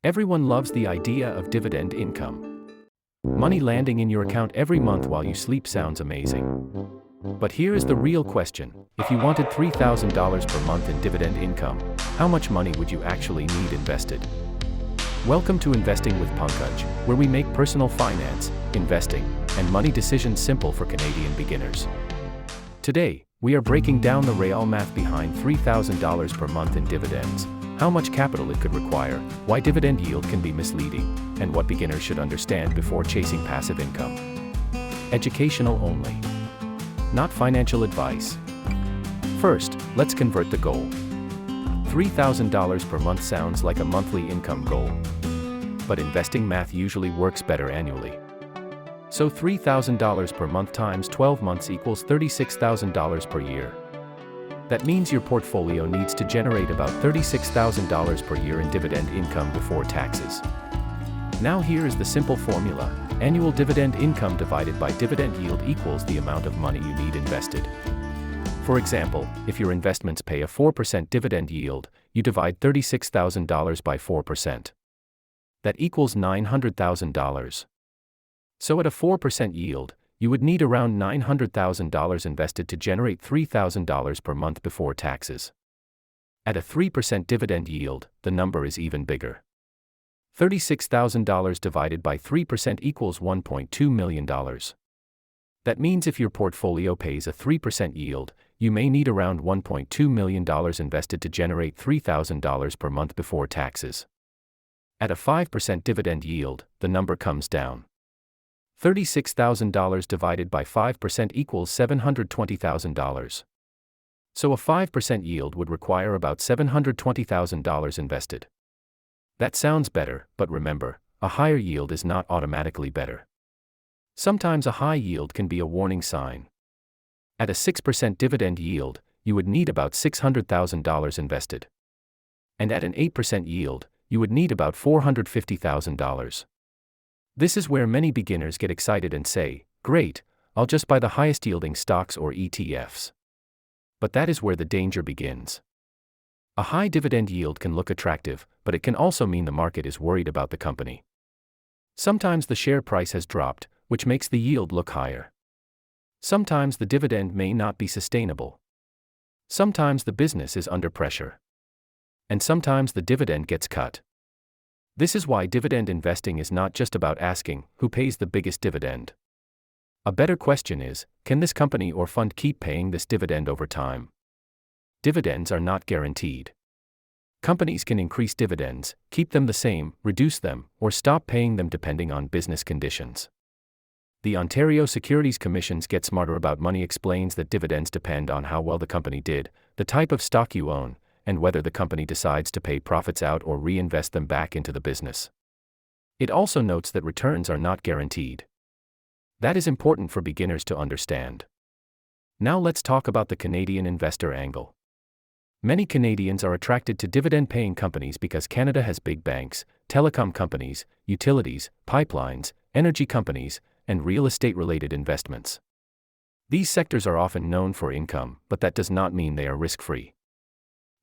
Everyone loves the idea of dividend income. Money landing in your account every month while you sleep sounds amazing. But here is the real question. If you wanted $3,000 per month in dividend income, how much money would you actually need invested? Welcome to Investing with Pankaj, where we make personal finance, investing, and money decisions simple for Canadian beginners. Today, we are breaking down the real math behind $3,000 per month in dividends, how much capital it could require, why dividend yield can be misleading, and what beginners should understand before chasing passive income. Educational only. Not financial advice. First, let's convert the goal. $3,000 per month sounds like a monthly income goal. But investing math usually works better annually. So $3,000 per month times 12 months equals $36,000 per year. That means your portfolio needs to generate about $36,000 per year in dividend income before taxes. Now here is the simple formula. Annual dividend income divided by dividend yield equals the amount of money you need invested. For example, if your investments pay a 4% dividend yield, you divide $36,000 by 4%. That equals $900,000. So at a 4% yield, you would need around $900,000 invested to generate $3,000 per month before taxes. At a 3% dividend yield, the number is even bigger. $36,000 divided by 3% equals $1.2 million. That means if your portfolio pays a 3% yield, you may need around $1.2 million invested to generate $3,000 per month before taxes. At a 5% dividend yield, the number comes down. $36,000 divided by 5% equals $720,000. So a 5% yield would require about $720,000 invested. That sounds better, but remember, a higher yield is not automatically better. Sometimes a high yield can be a warning sign. At a 6% dividend yield, you would need about $600,000 invested. And at an 8% yield, you would need about $450,000. This is where many beginners get excited and say, "Great, I'll just buy the highest yielding stocks or ETFs." But that is where the danger begins. A high dividend yield can look attractive, but it can also mean the market is worried about the company. Sometimes the share price has dropped, which makes the yield look higher. Sometimes the dividend may not be sustainable. Sometimes the business is under pressure. And sometimes the dividend gets cut. This is why dividend investing is not just about asking, who pays the biggest dividend? A better question is, can this company or fund keep paying this dividend over time? Dividends are not guaranteed. Companies can increase dividends, keep them the same, reduce them, or stop paying them depending on business conditions. The Ontario Securities Commission's Get Smarter About Money explains that dividends depend on how well the company did, the type of stock you own, and whether the company decides to pay profits out or reinvest them back into the business. It also notes that returns are not guaranteed. That is important for beginners to understand. Now let's talk about the Canadian investor angle. Many Canadians are attracted to dividend-paying companies because Canada has big banks, telecom companies, utilities, pipelines, energy companies, and real estate-related investments. These sectors are often known for income, but that does not mean they are risk-free.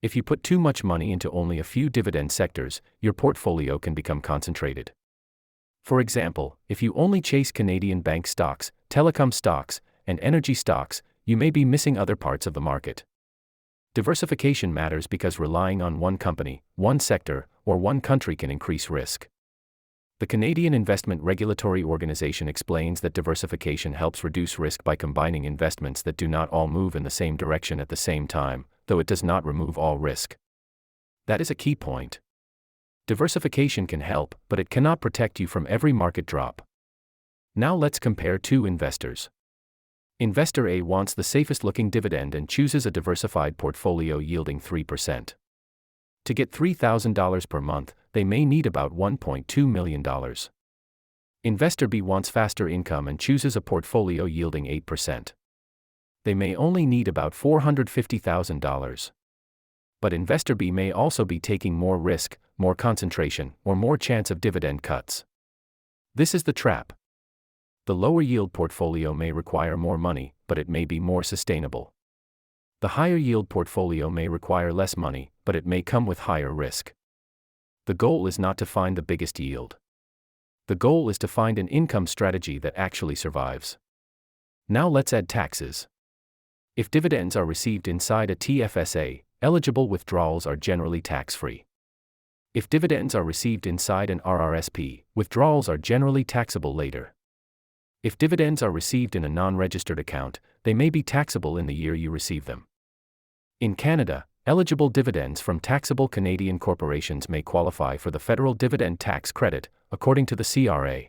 If you put too much money into only a few dividend sectors, your portfolio can become concentrated. For example, if you only chase Canadian bank stocks, telecom stocks, and energy stocks, you may be missing other parts of the market. Diversification matters because relying on one company, one sector, or one country can increase risk. The Canadian Investment Regulatory Organization explains that diversification helps reduce risk by combining investments that do not all move in the same direction at the same time, though it does not remove all risk. That is a key point. Diversification can help, but it cannot protect you from every market drop. Now let's compare two investors. Investor A wants the safest-looking dividend and chooses a diversified portfolio yielding 3%. To get $3,000 per month, they may need about $1.2 million. Investor B wants faster income and chooses a portfolio yielding 8%. They may only need about $450,000. But Investor B may also be taking more risk, more concentration, or more chance of dividend cuts. This is the trap. The lower yield portfolio may require more money, but it may be more sustainable. The higher yield portfolio may require less money, but it may come with higher risk. The goal is not to find the biggest yield. The goal is to find an income strategy that actually survives. Now let's add taxes. If dividends are received inside a TFSA, eligible withdrawals are generally tax-free. If dividends are received inside an RRSP, withdrawals are generally taxable later. If dividends are received in a non-registered account, they may be taxable in the year you receive them. In Canada, eligible dividends from taxable Canadian corporations may qualify for the federal dividend tax credit, according to the CRA.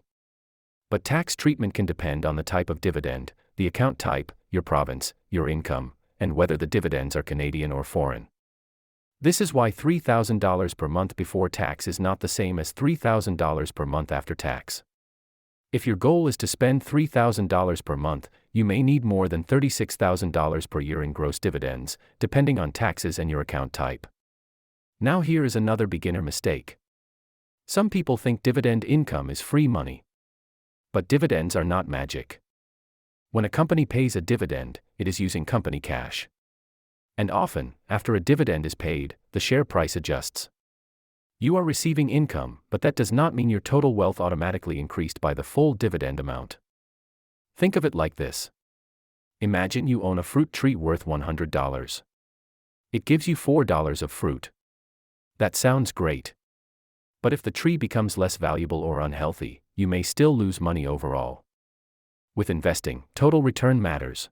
But tax treatment can depend on the type of dividend, the account type, your province, your income, and whether the dividends are Canadian or foreign. This is why $3,000 per month before tax is not the same as $3,000 per month after tax. If your goal is to spend $3,000 per month, you may need more than $36,000 per year in gross dividends, depending on taxes and your account type. Now here is another beginner mistake. Some people think dividend income is free money. But dividends are not magic. When a company pays a dividend, it is using company cash. And often, after a dividend is paid, the share price adjusts. You are receiving income, but that does not mean your total wealth automatically increased by the full dividend amount. Think of it like this. Imagine you own a fruit tree worth $100. It gives you $4 of fruit. That sounds great. But if the tree becomes less valuable or unhealthy, you may still lose money overall. With investing, total return matters.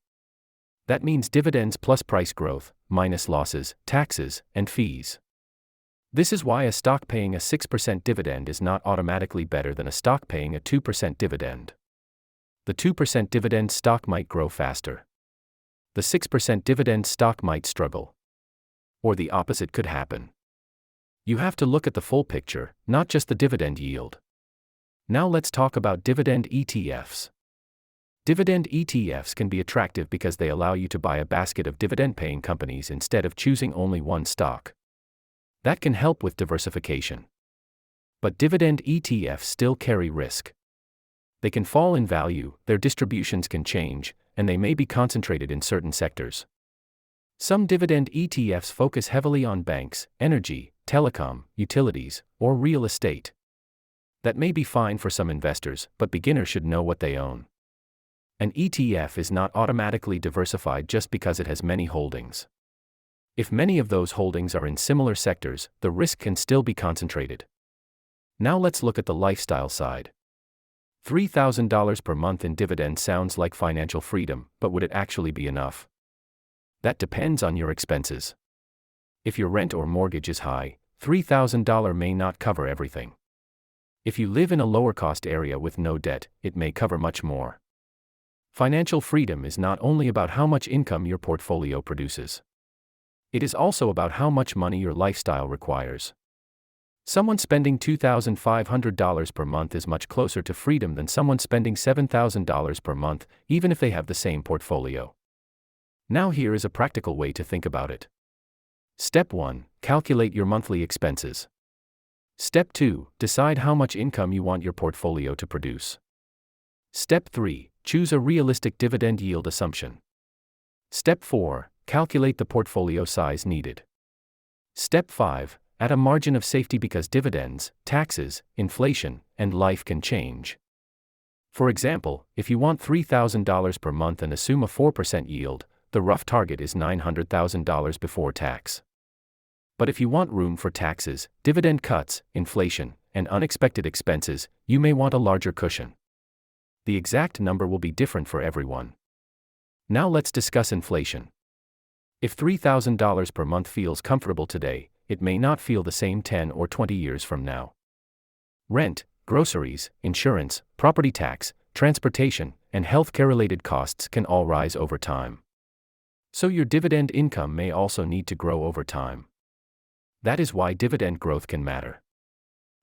That means dividends plus price growth, minus losses, taxes, and fees. This is why a stock paying a 6% dividend is not automatically better than a stock paying a 2% dividend. The 2% dividend stock might grow faster. The 6% dividend stock might struggle. Or the opposite could happen. You have to look at the full picture, not just the dividend yield. Now let's talk about dividend ETFs. Dividend ETFs can be attractive because they allow you to buy a basket of dividend-paying companies instead of choosing only one stock. That can help with diversification. But dividend ETFs still carry risk. They can fall in value, their distributions can change, and they may be concentrated in certain sectors. Some dividend ETFs focus heavily on banks, energy, telecom, utilities, or real estate. That may be fine for some investors, but beginners should know what they own. An ETF is not automatically diversified just because it has many holdings. If many of those holdings are in similar sectors, the risk can still be concentrated. Now let's look at the lifestyle side. $3,000 per month in dividends sounds like financial freedom, but would it actually be enough? That depends on your expenses. If your rent or mortgage is high, $3,000 may not cover everything. If you live in a lower-cost area with no debt, it may cover much more. Financial freedom is not only about how much income your portfolio produces. It is also about how much money your lifestyle requires. Someone spending $2,500 per month is much closer to freedom than someone spending $7,000 per month, even if they have the same portfolio. Now here is a practical way to think about it. Step 1. Calculate your monthly expenses. Step 2. Decide how much income you want your portfolio to produce. Step 3. Choose a realistic dividend yield assumption. Step 4. Calculate the portfolio size needed. Step 5. Add a margin of safety because dividends, taxes, inflation, and life can change. For example, if you want $3,000 per month and assume a 4% yield, the rough target is $900,000 before tax. But if you want room for taxes, dividend cuts, inflation, and unexpected expenses, you may want a larger cushion. The exact number will be different for everyone. Now let's discuss inflation. If $3,000 per month feels comfortable today, it may not feel the same 10 or 20 years from now. Rent, groceries, insurance, property tax, transportation, and healthcare-related costs can all rise over time. So your dividend income may also need to grow over time. That is why dividend growth can matter.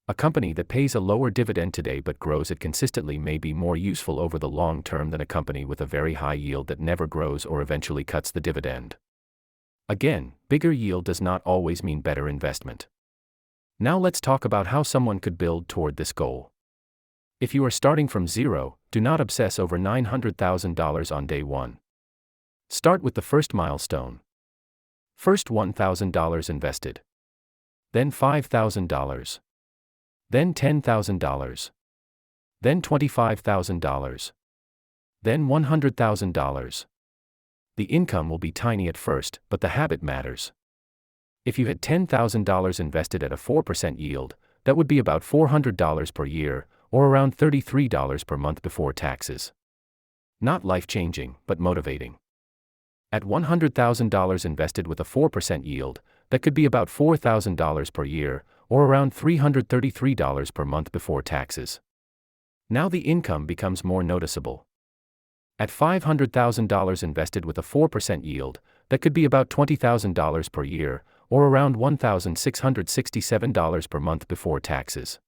A company that pays a lower dividend today but grows it consistently may be more useful over the long term than a company with a very high yield that never grows or eventually cuts the dividend. Again, bigger yield does not always mean better investment. Now let's talk about how someone could build toward this goal. If you are starting from zero, do not obsess over $900,000 on day one. Start with the first milestone. First $1,000 invested. Then $5,000. then $10,000, then $25,000, then $100,000. The income will be tiny at first, but the habit matters. If you had $10,000 invested at a 4% yield, that would be about $400 per year, or around $33 per month before taxes. Not life-changing, but motivating. At $100,000 invested with a 4% yield, that could be about $4,000 per year, or around $333 per month before taxes. Now the income becomes more noticeable. At $500,000 invested with a 4% yield, that could be about $20,000 per year, or around $1,667 per month before taxes.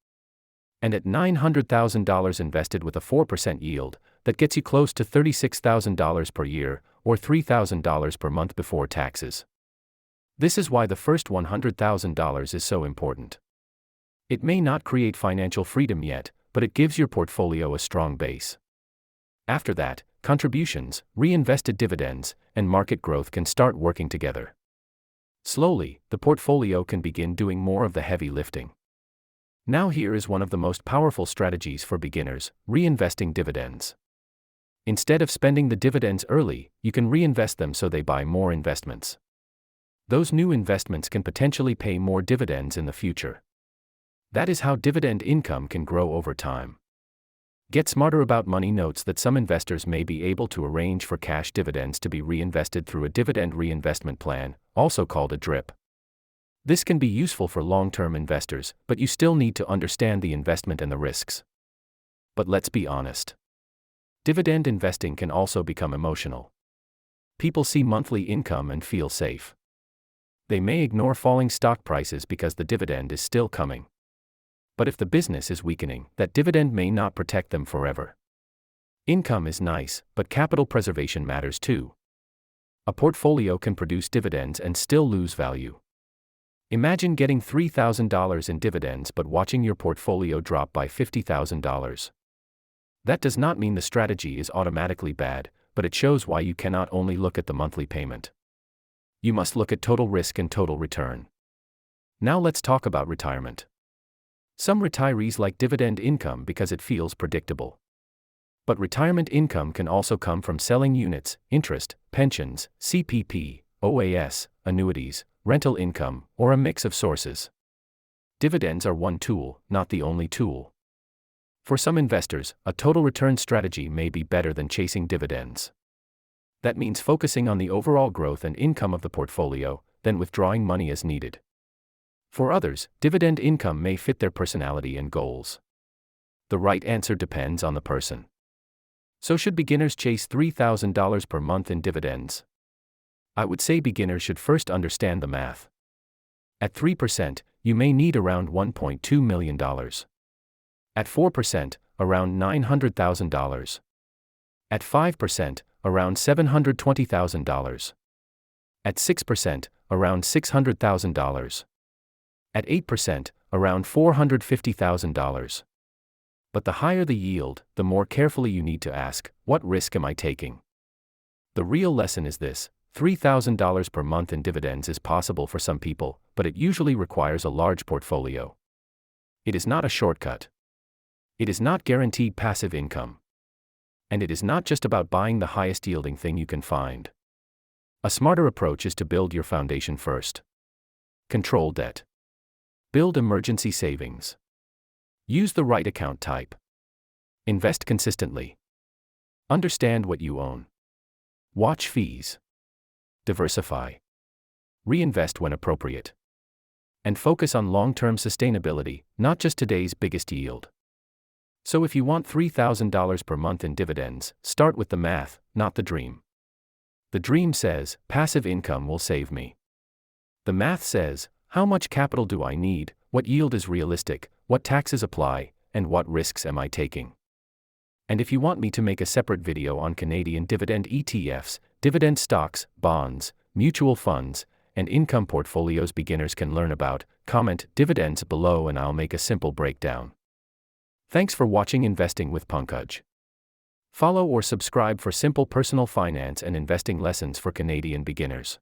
And at $900,000 invested with a 4% yield, that gets you close to $36,000 per year, or $3,000 per month before taxes. This is why the first $100,000 is so important. It may not create financial freedom yet, but it gives your portfolio a strong base. After that, contributions, reinvested dividends, and market growth can start working together. Slowly, the portfolio can begin doing more of the heavy lifting. Now here is one of the most powerful strategies for beginners: reinvesting dividends. Instead of spending the dividends early, you can reinvest them so they buy more investments. Those new investments can potentially pay more dividends in the future. That is how dividend income can grow over time. Get Smarter About Money notes that some investors may be able to arrange for cash dividends to be reinvested through a dividend reinvestment plan, also called a DRIP. This can be useful for long-term investors, but you still need to understand the investment and the risks. But let's be honest. Dividend investing can also become emotional. People see monthly income and feel safe. They may ignore falling stock prices because the dividend is still coming. But if the business is weakening, that dividend may not protect them forever. Income is nice, but capital preservation matters too. A portfolio can produce dividends and still lose value. Imagine getting $3,000 in dividends but watching your portfolio drop by $50,000. That does not mean the strategy is automatically bad, but it shows why you cannot only look at the monthly payment. You must look at total risk and total return. Now let's talk about retirement. Some retirees like dividend income because it feels predictable. But retirement income can also come from selling units, interest, pensions, CPP, OAS, annuities, rental income, or a mix of sources. Dividends are one tool, not the only tool. For some investors, a total return strategy may be better than chasing dividends. That means focusing on the overall growth and income of the portfolio, then withdrawing money as needed. For others, dividend income may fit their personality and goals. The right answer depends on the person. So should beginners chase $3,000 per month in dividends? I would say beginners should first understand the math. At 3%, you may need around $1.2 million. At 4%, around $900,000. At 5%, around $720,000. At 6%, around $600,000. At 8%, around $450,000. But the higher the yield, the more carefully you need to ask, what risk am I taking? The real lesson is this: $3,000 per month in dividends is possible for some people, but it usually requires a large portfolio. It is not a shortcut. It is not guaranteed passive income. And it is not just about buying the highest yielding thing you can find. A smarter approach is to build your foundation first. Control debt. Build emergency savings. Use the right account type. Invest consistently. Understand what you own. Watch fees. Diversify. Reinvest when appropriate. And focus on long-term sustainability, not just today's biggest yield. So if you want $3,000 per month in dividends, start with the math, not the dream. The dream says, passive income will save me. The math says, how much capital do I need, what yield is realistic, what taxes apply, and what risks am I taking? And if you want me to make a separate video on Canadian dividend ETFs, dividend stocks, bonds, mutual funds, and income portfolios beginners can learn about, comment dividends below and I'll make a simple breakdown. Thanks for watching Investing with Pankaj. Follow or subscribe for simple personal finance and investing lessons for Canadian beginners.